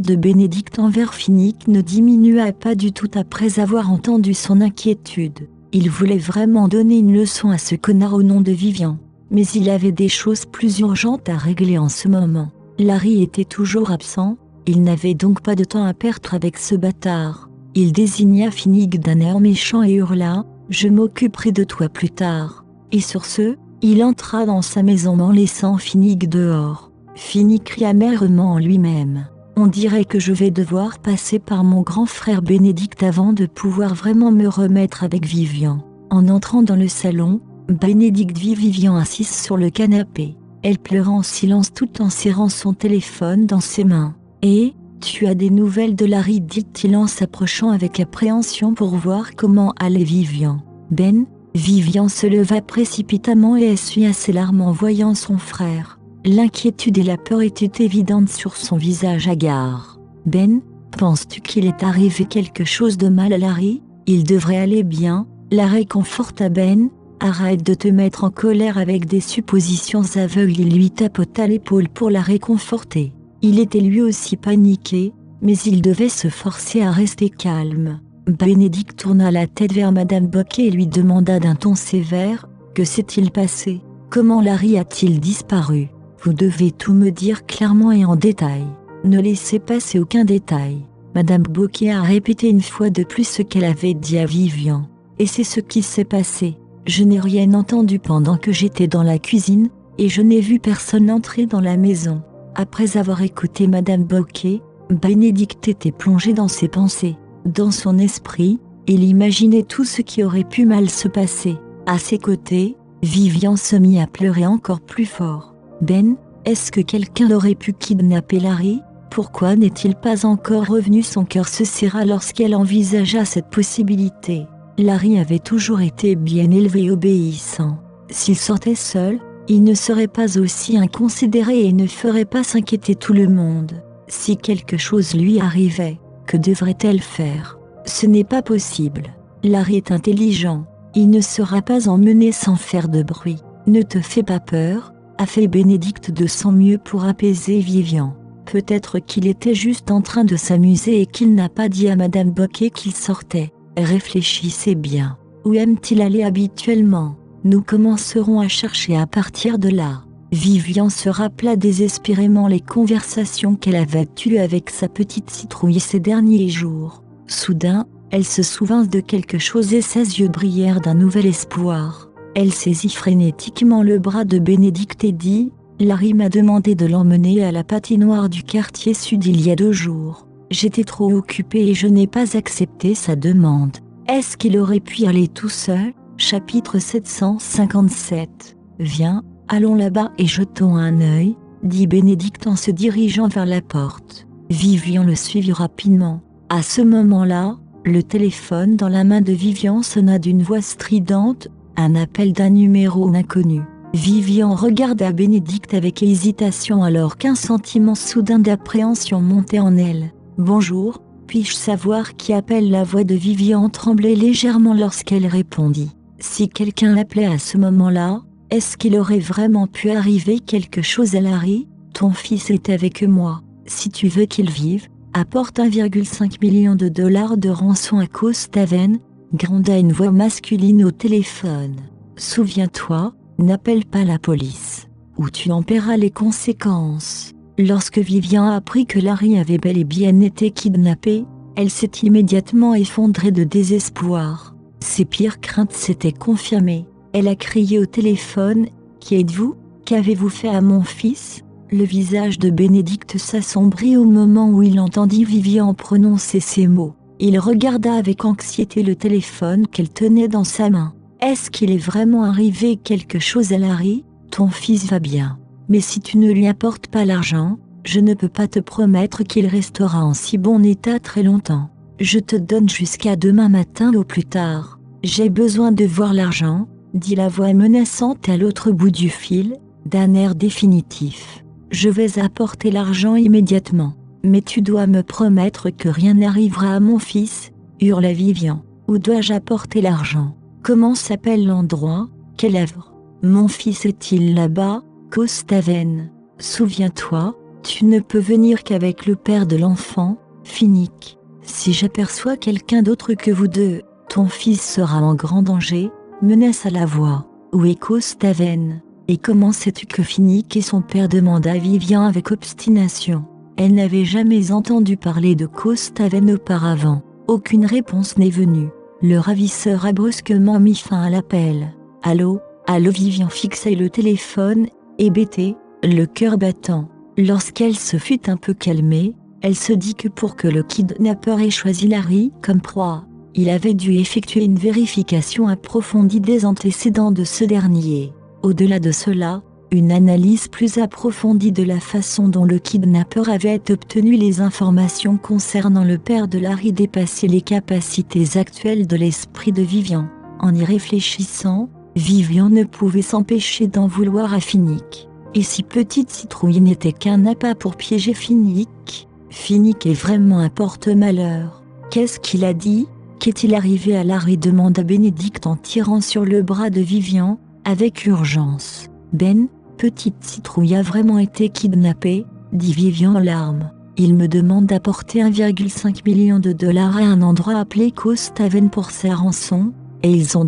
de Bénédicte envers Finnick ne diminua pas du tout après avoir entendu son inquiétude. Il voulait vraiment donner une leçon à ce connard au nom de Vivian. Mais il avait des choses plus urgentes à régler en ce moment. Larry était toujours absent, il n'avait donc pas de temps à perdre avec ce bâtard. Il désigna Finnick d'un air méchant et hurla « Je m'occuperai de toi plus tard ». Et sur ce, il entra dans sa maison en laissant Finnick dehors. Finnick crie amèrement en lui-même. On dirait que je vais devoir passer par mon grand frère Bénédicte avant de pouvoir vraiment me remettre avec Vivian. En entrant dans le salon, Bénédicte vit Vivian assise sur le canapé. Elle pleura en silence tout en serrant son téléphone dans ses mains. « Et, tu as des nouvelles de Larry ?» dit-il en s'approchant avec appréhension pour voir comment allait Vivian. « Ben ?» Vivian se leva précipitamment et essuya ses larmes en voyant son frère. L'inquiétude et la peur étaient évidentes sur son visage hagard. « Ben, penses-tu qu'il est arrivé quelque chose de mal à Larry ? Il devrait aller bien. » La réconforta Ben. « Arrête de te mettre en colère avec des suppositions aveugles. » Il lui tapota l'épaule pour la réconforter. Il était lui aussi paniqué, mais il devait se forcer à rester calme. Bénédicte tourna la tête vers Madame Bocquet et lui demanda d'un ton sévère : « Que s'est-il passé ? Comment Larry a-t-il disparu ? Vous devez tout me dire clairement et en détail. Ne laissez passer aucun détail. » Madame Bocquet a répété une fois de plus ce qu'elle avait dit à Vivian. « Et c'est ce qui s'est passé. Je n'ai rien entendu pendant que j'étais dans la cuisine, et je n'ai vu personne entrer dans la maison. » Après avoir écouté Madame Bocquet, Bénédicte était plongée dans ses pensées. Dans son esprit, il imaginait tout ce qui aurait pu mal se passer. À ses côtés, Vivian se mit à pleurer encore plus fort. « Ben, est-ce que quelqu'un aurait pu kidnapper Larry ? Pourquoi n'est-il pas encore revenu ?» Son cœur se serra lorsqu'elle envisagea cette possibilité. Larry avait toujours été bien élevé et obéissant. S'il sortait seul, il ne serait pas aussi inconsidéré et ne ferait pas s'inquiéter tout le monde. Si quelque chose lui arrivait, que devrait-elle faire ? Ce n'est pas possible. Larry est intelligent. Il ne sera pas emmené sans faire de bruit. Ne te fais pas peur, a fait Bénédicte de son mieux pour apaiser Vivian. Peut-être qu'il était juste en train de s'amuser et qu'il n'a pas dit à Madame Bocquet qu'il sortait. Réfléchissez bien. Où aime-t-il aller habituellement ? Nous commencerons à chercher à partir de là. Vivian se rappela désespérément les conversations qu'elle avait eues avec sa petite citrouille ces derniers jours. Soudain, elle se souvint de quelque chose et ses yeux brillèrent d'un nouvel espoir. Elle saisit frénétiquement le bras de Bénédicte et dit : « Larry m'a demandé de l'emmener à la patinoire du quartier sud il y a 2 jours. J'étais trop occupée et je n'ai pas accepté sa demande. Est-ce qu'il aurait pu y aller tout seul ? » Chapitre 757. « Viens, allons là-bas et jetons un œil, » dit Bénédicte en se dirigeant vers la porte. Vivian le suivit rapidement. À ce moment-là, le téléphone dans la main de Vivian sonna d'une voix stridente, un appel d'un numéro inconnu. Vivian regarda Bénédicte avec hésitation alors qu'un sentiment soudain d'appréhension montait en elle. « Bonjour, puis-je savoir qui appelle ?» La voix de Vivian tremblait légèrement lorsqu'elle répondit. Si quelqu'un l'appelait à ce moment-là, est-ce qu'il aurait vraiment pu arriver quelque chose à Larry ? Ton fils est avec moi. Si tu veux qu'il vive, apporte 1,5 million de dollars de rançon à Costaven, gronda une voix masculine au téléphone. Souviens-toi, n'appelle pas la police, ou tu en paieras les conséquences. Lorsque Vivian apprit que Larry avait bel et bien été kidnappé, elle s'est immédiatement effondrée de désespoir. Ses pires craintes s'étaient confirmées. Elle a crié au téléphone : « Qui êtes-vous ? Qu'avez-vous fait à mon fils ?» Le visage de Bénédicte s'assombrit au moment où il entendit Vivian prononcer ces mots. Il regarda avec anxiété le téléphone qu'elle tenait dans sa main. « Est-ce qu'il est vraiment arrivé quelque chose à Larry ? Ton fils va bien. Mais si tu ne lui apportes pas l'argent, je ne peux pas te promettre qu'il restera en si bon état très longtemps. Je te donne jusqu'à demain matin au plus tard. J'ai besoin de voir l'argent, » dit la voix menaçante à l'autre bout du fil, d'un air définitif. « Je vais apporter l'argent immédiatement. Mais tu dois me promettre que rien n'arrivera à mon fils, » hurla Vivian. « Où dois-je apporter l'argent ? Comment s'appelle l'endroit ? Quelle œuvre ? Mon fils est-il là-bas ? Costaven. Souviens-toi, tu ne peux venir qu'avec le père de l'enfant, Finnick. Si j'aperçois quelqu'un d'autre que vous deux, ton fils sera en grand danger, » menaça la voix. « Où est Costaven ? Et comment sais-tu que Finnick est son père ?» demanda Vivian avec obstination. Elle n'avait jamais entendu parler de Costaven auparavant. Aucune réponse n'est venue. Le ravisseur a brusquement mis fin à l'appel. « Allô ? Allô ?» Vivian fixait le téléphone, hébétée, le cœur battant. Lorsqu'elle se fut un peu calmée, elle se dit que pour que le kidnappeur ait choisi Larry comme proie, il avait dû effectuer une vérification approfondie des antécédents de ce dernier. Au-delà de cela, Une analyse plus approfondie de la façon dont le kidnappeur avait obtenu les informations concernant le père de Larry dépassait les capacités actuelles de l'esprit de Vivian. En y réfléchissant, Vivian ne pouvait s'empêcher d'en vouloir à Finnick. Et si Petite Citrouille n'était qu'un appât pour piéger Finnick, Finnick est vraiment un porte-malheur. Qu'est-ce qu'il a dit? Qu'est-il arrivé à Larry? Demanda Bénédicte en tirant sur le bras de Vivian, avec urgence. Ben, Petite Citrouille a vraiment été kidnappée, dit Vivian en larmes. Il me demande d'apporter 1,5 million de dollars à un endroit appelé Coast Haven pour sa rançon, et ils ont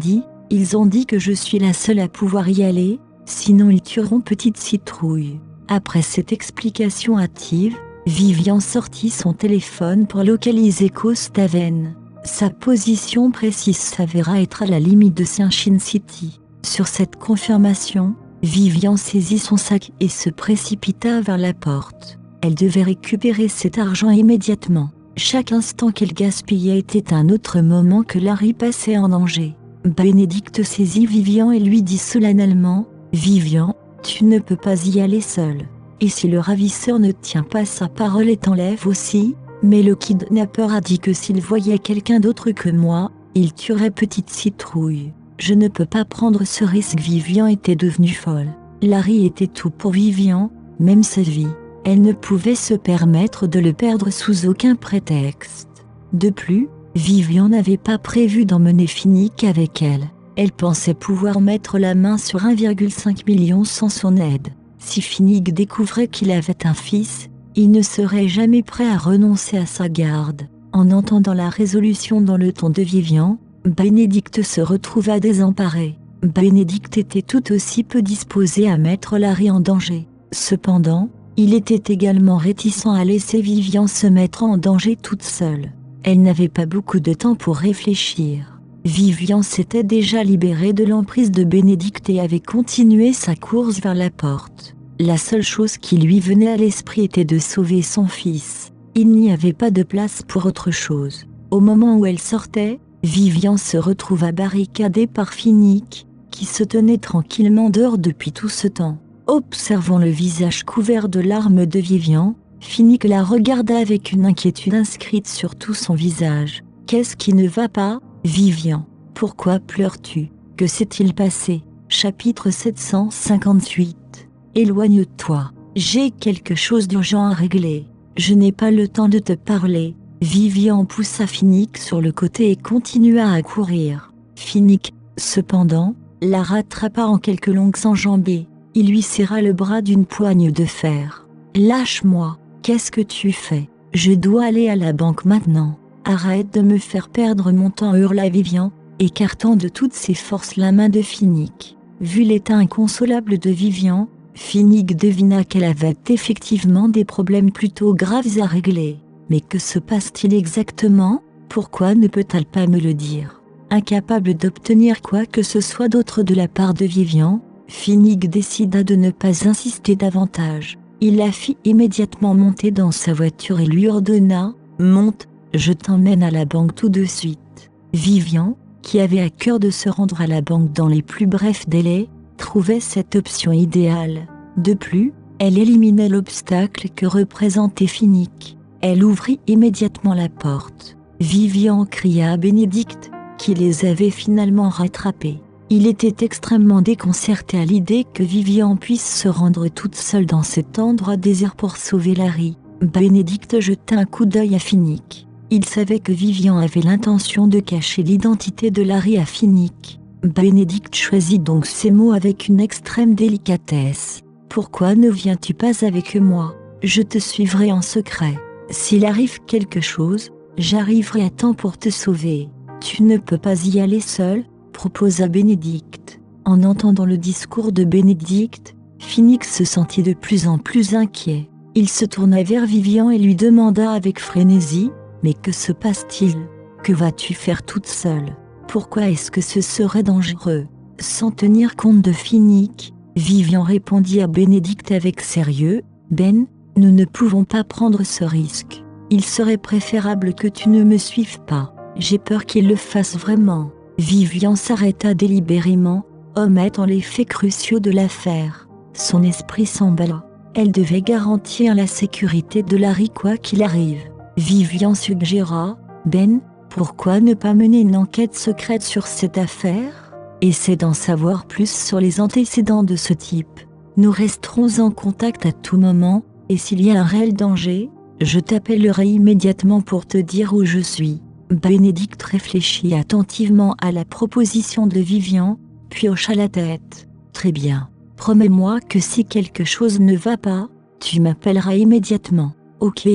dit que je suis la seule à pouvoir y aller, sinon ils tueront Petite Citrouille. Après cette explication hâtive, Vivian sortit son téléphone pour localiser Coast Haven. Sa position précise s'avéra être à la limite de Sunshine City. Sur cette confirmation, Vivian saisit son sac et se précipita vers la porte. Elle devait récupérer cet argent immédiatement. Chaque instant qu'elle gaspillait était un autre moment que Larry passait en danger. Bénédicte saisit Vivian et lui dit solennellement « Vivian, tu ne peux pas y aller seule. Et si le ravisseur ne tient pas sa parole et t'enlève aussi, mais le kidnappeur a dit que s'il voyait quelqu'un d'autre que moi, il tuerait Petite Citrouille. Je ne peux pas prendre ce risque. » Vivian était devenue folle. Larry était tout pour Vivian, même sa vie. Elle ne pouvait se permettre de le perdre sous aucun prétexte. De plus, Vivian n'avait pas prévu d'emmener Finnick avec elle. Elle pensait pouvoir mettre la main sur 1,5 million sans son aide. Si Finnick découvrait qu'il avait un fils, il ne serait jamais prêt à renoncer à sa garde. En entendant la résolution dans le ton de Vivian, Bénédicte se retrouva désemparée. Bénédicte était tout aussi peu disposée à mettre Larry en danger. Cependant, il était également réticent à laisser Vivian se mettre en danger toute seule. Elle n'avait pas beaucoup de temps pour réfléchir. Vivian s'était déjà libérée de l'emprise de Bénédicte et avait continué sa course vers la porte. La seule chose qui lui venait à l'esprit était de sauver son fils. Il n'y avait pas de place pour autre chose. Au moment où elle sortait, Vivian se retrouva barricadée par Finnick, qui se tenait tranquillement dehors depuis tout ce temps. Observant le visage couvert de larmes de Vivian, Finnick la regarda avec une inquiétude inscrite sur tout son visage. « Qu'est-ce qui ne va pas, Vivian? Pourquoi pleures-tu? Que s'est-il passé ?» Chapitre 758. Éloigne-toi. J'ai quelque chose d'urgent à régler. Je n'ai pas le temps de te parler. Vivian poussa Finnick sur le côté et continua à courir. Finnick, cependant, la rattrapa en quelques longues enjambées. Il lui serra le bras d'une poigne de fer. « Lâche-moi, qu'est-ce que tu fais? Je dois aller à la banque maintenant. Arrête de me faire perdre mon temps » hurla Vivian, écartant de toutes ses forces la main de Finnick. Vu l'état inconsolable de Vivian, Finnick devina qu'elle avait effectivement des problèmes plutôt graves à régler. Mais que se passe-t-il exactement? Pourquoi ne peut-elle pas me le dire? Incapable d'obtenir quoi que ce soit d'autre de la part de Vivian, Finnick décida de ne pas insister davantage. Il la fit immédiatement monter dans sa voiture et lui ordonna « Monte, je t'emmène à la banque tout de suite. » Vivian, qui avait à cœur de se rendre à la banque dans les plus brefs délais, trouvait cette option idéale. De plus, elle éliminait l'obstacle que représentait Finnick. Elle ouvrit immédiatement la porte. Vivian cria à Bénédicte, qui les avait finalement rattrapés. Il était extrêmement déconcerté à l'idée que Vivian puisse se rendre toute seule dans cet endroit désert pour sauver Larry. Bénédicte jeta un coup d'œil à Finnick. Il savait que Vivian avait l'intention de cacher l'identité de Larry à Finnick. Bénédicte choisit donc ces mots avec une extrême délicatesse. « Pourquoi ne viens-tu pas avec moi? Je te suivrai en secret. S'il arrive quelque chose, j'arriverai à temps pour te sauver. » « Tu ne peux pas y aller seul, » proposa Bénédicte. En entendant le discours de Bénédicte, Finnick se sentit de plus en plus inquiet. Il se tourna vers Vivian et lui demanda avec frénésie « Mais que se passe-t-il? Que vas-tu faire toute seule? Pourquoi est-ce que ce serait dangereux ?» Sans tenir compte de Finnick, Vivian répondit à Bénédicte avec sérieux « Ben, nous ne pouvons pas prendre ce risque. Il serait préférable que tu ne me suives pas. J'ai peur qu'il le fasse vraiment. » Vivian s'arrêta délibérément, omettant les faits cruciaux de l'affaire. Son esprit s'emballa. Elle devait garantir la sécurité de Larry quoi qu'il arrive. Vivian suggéra, Ben, pourquoi ne pas mener une enquête secrète sur cette affaire? Essaie d'en savoir plus sur les antécédents de ce type. Nous resterons en contact à tout moment, et s'il y a un réel danger, je t'appellerai immédiatement pour te dire où je suis. Bénédicte réfléchit attentivement à la proposition de Vivian, puis hocha la tête. Très bien. Promets-moi que si quelque chose ne va pas, tu m'appelleras immédiatement. Ok,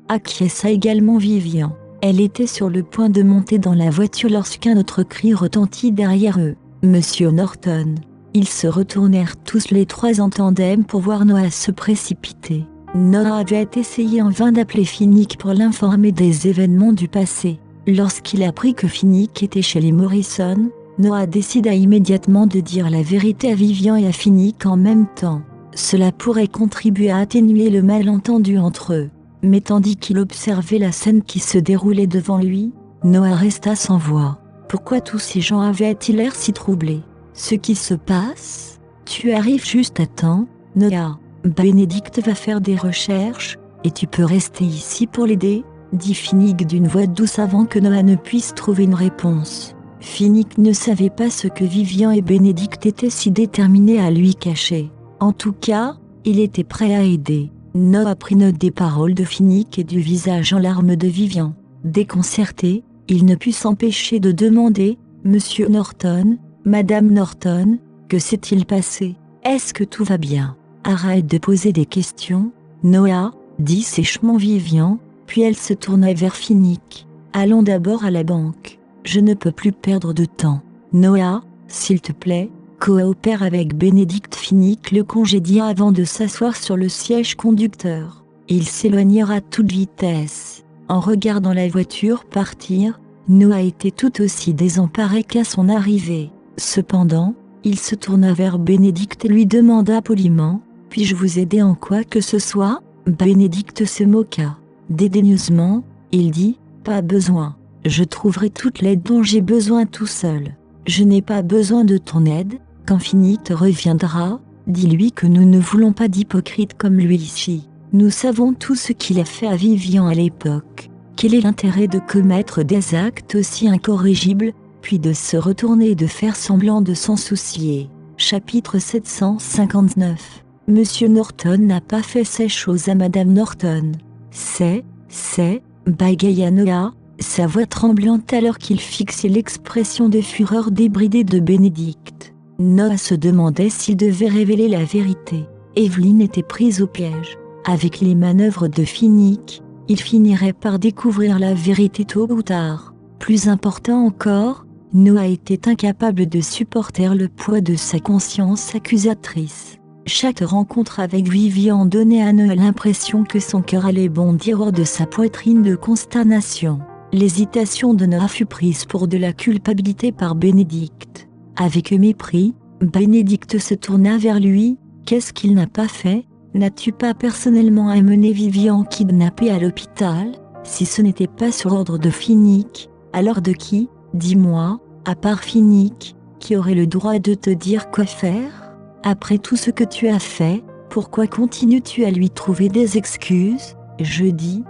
acquiesça également Vivian. Elle était sur le point de monter dans la voiture lorsqu'un autre cri retentit derrière eux. Monsieur Norton. Ils se retournèrent tous les trois en tandem pour voir Noah se précipiter. Noah avait essayé en vain d'appeler Finnick pour l'informer des événements du passé. Lorsqu'il apprit que Finnick était chez les Morrison, Noah décida immédiatement de dire la vérité à Vivian et à Finnick en même temps. Cela pourrait contribuer à atténuer le malentendu entre eux. Mais tandis qu'il observait la scène qui se déroulait devant lui, Noah resta sans voix. Pourquoi tous ces gens avaient-ils l'air si troublés? Ce qui se passe? Tu arrives juste à temps, Noah. Bénédicte va faire des recherches, et tu peux rester ici pour l'aider, dit Finnick d'une voix douce avant que Noah ne puisse trouver une réponse. Finnick ne savait pas ce que Vivian et Bénédicte étaient si déterminés à lui cacher. En tout cas, il était prêt à aider. Noah prit note des paroles de Finnick et du visage en larmes de Vivian. Déconcerté, il ne put s'empêcher de demander « Monsieur Norton, Madame Norton, que s'est-il passé? Est-ce que tout va bien ?» Arrête de poser des questions, Noah, dit sèchement Vivian, puis elle se tourna vers Finnick. Allons d'abord à la banque. Je ne peux plus perdre de temps. Noah, s'il te plaît, coopère avec Bénédicte. Finnick le congédia avant de s'asseoir sur le siège conducteur. Il s'éloignèrent à toute vitesse. En regardant la voiture partir, Noah était tout aussi désemparé qu'à son arrivée. Cependant, il se tourna vers Bénédicte et lui demanda poliment « Puis-je vous aider en quoi que ce soit ?» Bénédicte se moqua. Dédaigneusement, il dit « Pas besoin. Je trouverai toute l'aide dont j'ai besoin tout seul. Je n'ai pas besoin de ton aide. Quand Finnick reviendra, dis-lui que nous ne voulons pas d'hypocrite comme lui ici. Nous savons tout ce qu'il a fait à Vivian à l'époque. Quel est l'intérêt de commettre des actes aussi incorrigibles, puis de se retourner et de faire semblant de s'en soucier? Chapitre 759. Monsieur Norton n'a pas fait ces choses à Madame Norton. Bégaya Noah, sa voix tremblante alors qu'il fixait l'expression de fureur débridée de Bénédicte. Noah se demandait s'il devait révéler la vérité. Evelyn était prise au piège. Avec les manœuvres de Finnick, il finirait par découvrir la vérité tôt ou tard. Plus important encore, Noah était incapable de supporter le poids de sa conscience accusatrice. Chaque rencontre avec Vivian donnait à Noah l'impression que son cœur allait bondir hors de sa poitrine de consternation. L'hésitation de Noah fut prise pour de la culpabilité par Bénédicte. Avec mépris, Bénédicte se tourna vers lui. « Qu'est-ce qu'il n'a pas fait? N'as-tu pas personnellement amené Vivian kidnappée à l'hôpital? Si ce n'était pas sur ordre de Finnick, alors de qui? Dis-moi, à part Finnick, qui aurait le droit de te dire quoi faire? Après tout ce que tu as fait, pourquoi continues-tu à lui trouver des excuses? Je dis,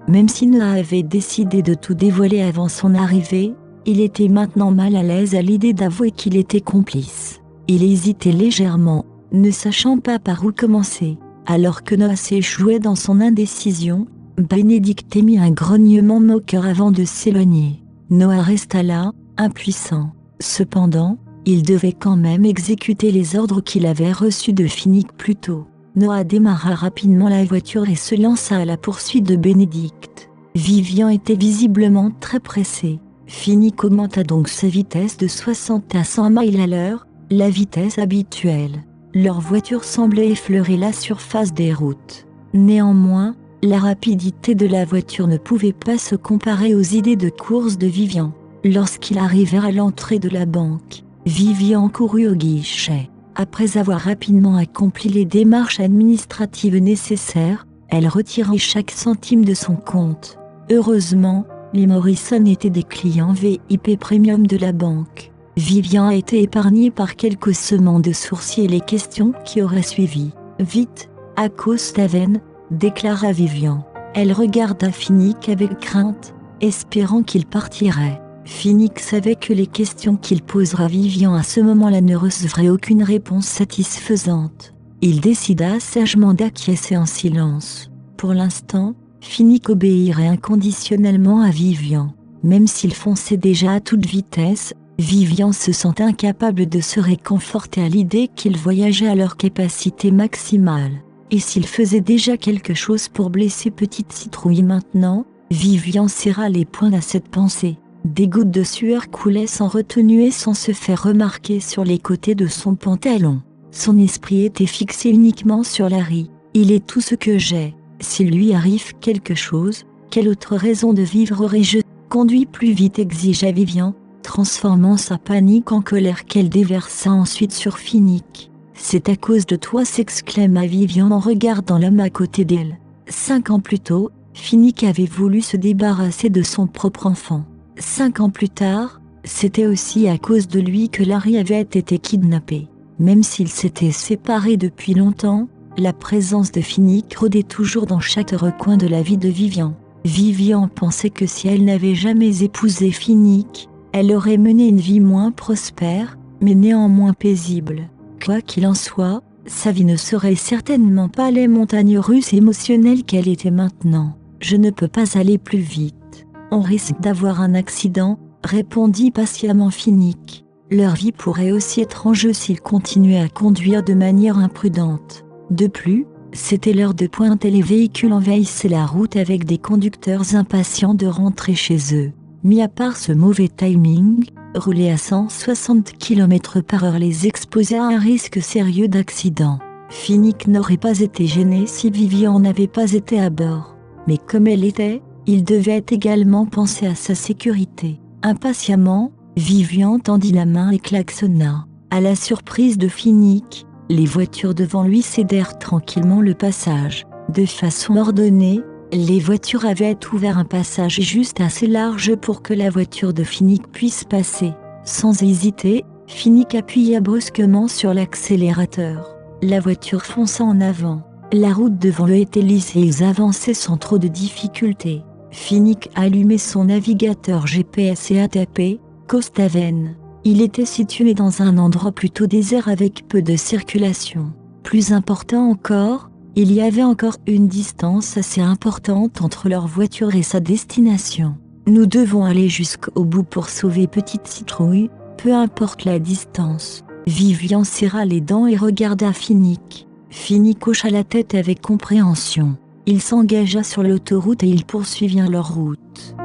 même si Noah avait décidé de tout dévoiler avant son arrivée, il était maintenant mal à l'aise à l'idée d'avouer qu'il était complice. Il hésitait légèrement, ne sachant pas par où commencer. Alors que Noah s'échouait dans son indécision, Bénédicte émit un grognement moqueur avant de s'éloigner. Noah resta là, impuissant. Cependant, il devait quand même exécuter les ordres qu'il avait reçus de Finnick plus tôt. Noah démarra rapidement la voiture et se lança à la poursuite de Bénédicte. Vivian était visiblement très pressé. Finnick augmenta donc sa vitesse de 60 à 100 miles à l'heure, la vitesse habituelle. Leur voiture semblait effleurer la surface des routes. Néanmoins, la rapidité de la voiture ne pouvait pas se comparer aux idées de course de Vivian. Lorsqu'ils arrivèrent à l'entrée de la banque, Vivian courut au guichet. Après avoir rapidement accompli les démarches administratives nécessaires, elle retirait chaque centime de son compte. Heureusement, les Morrison étaient des clients VIP premium de la banque. Vivian a été épargnée par quelques haussements de sourcils et les questions qui auraient suivi. « Vite, à Costaven !» déclara Vivian. Elle regarda Finnick avec crainte, espérant qu'il partirait. Finnick savait que les questions qu'il posera à Vivian à ce moment-là ne recevraient aucune réponse satisfaisante. Il décida sagement d'acquiescer en silence. Pour l'instant, Finnick obéirait inconditionnellement à Vivian. Même s'il fonçait déjà à toute vitesse, Vivian se sentait incapable de se réconforter à l'idée qu'il voyageait à leur capacité maximale. Et s'il faisait déjà quelque chose pour blesser Petite Citrouille maintenant, Vivian serra les poings à cette pensée. Des gouttes de sueur coulaient sans retenue et sans se faire remarquer sur les côtés de son pantalon. Son esprit était fixé uniquement sur Larry. Il est tout ce que j'ai. S'il lui arrive quelque chose, quelle autre raison de vivre aurais-je ? Conduis plus vite, exigea Vivian, transformant sa panique en colère qu'elle déversa ensuite sur Finnick. C'est à cause de toi, s'exclama Vivian en regardant l'homme à côté d'elle. 5 ans plus tôt, Finnick avait voulu se débarrasser de son propre enfant. 5 ans plus tard, c'était aussi à cause de lui que Larry avait été kidnappé. Même s'ils s'étaient séparés depuis longtemps, la présence de Finnick rôdait toujours dans chaque recoin de la vie de Vivian. Vivian pensait que si elle n'avait jamais épousé Finnick, elle aurait mené une vie moins prospère, mais néanmoins paisible. Quoi qu'il en soit, sa vie ne serait certainement pas les montagnes russes émotionnelles qu'elle était maintenant. Je ne peux pas aller plus vite. On risque d'avoir un accident, répondit patiemment Finnick. Leur vie pourrait aussi être en jeu s'ils continuaient à conduire de manière imprudente. De plus, c'était l'heure de pointe et les véhicules envahissaient la route avec des conducteurs impatients de rentrer chez eux. Mis à part ce mauvais timing, rouler à 160 km/h les exposait à un risque sérieux d'accident. Finnick n'aurait pas été gêné si Vivian n'avait pas été à bord. Mais comme elle était, il devait également penser à sa sécurité. Impatiemment, Vivian tendit la main et klaxonna. À la surprise de Finnick, les voitures devant lui cédèrent tranquillement le passage. De façon ordonnée, les voitures avaient ouvert un passage juste assez large pour que la voiture de Finnick puisse passer. Sans hésiter, Finnick appuya brusquement sur l'accélérateur. La voiture fonça en avant. La route devant eux était lisse et ils avançaient sans trop de difficultés. Finnick allumait son navigateur GPS et a tapé « Costaven ». Il était situé dans un endroit plutôt désert avec peu de circulation. Plus important encore, il y avait encore une distance assez importante entre leur voiture et sa destination. Nous devons aller jusqu'au bout pour sauver Petite Citrouille, peu importe la distance. Vivian serra les dents et regarda Finnick. Finnick hocha la tête avec compréhension. Il s'engagea sur l'autoroute et ils poursuivirent leur route.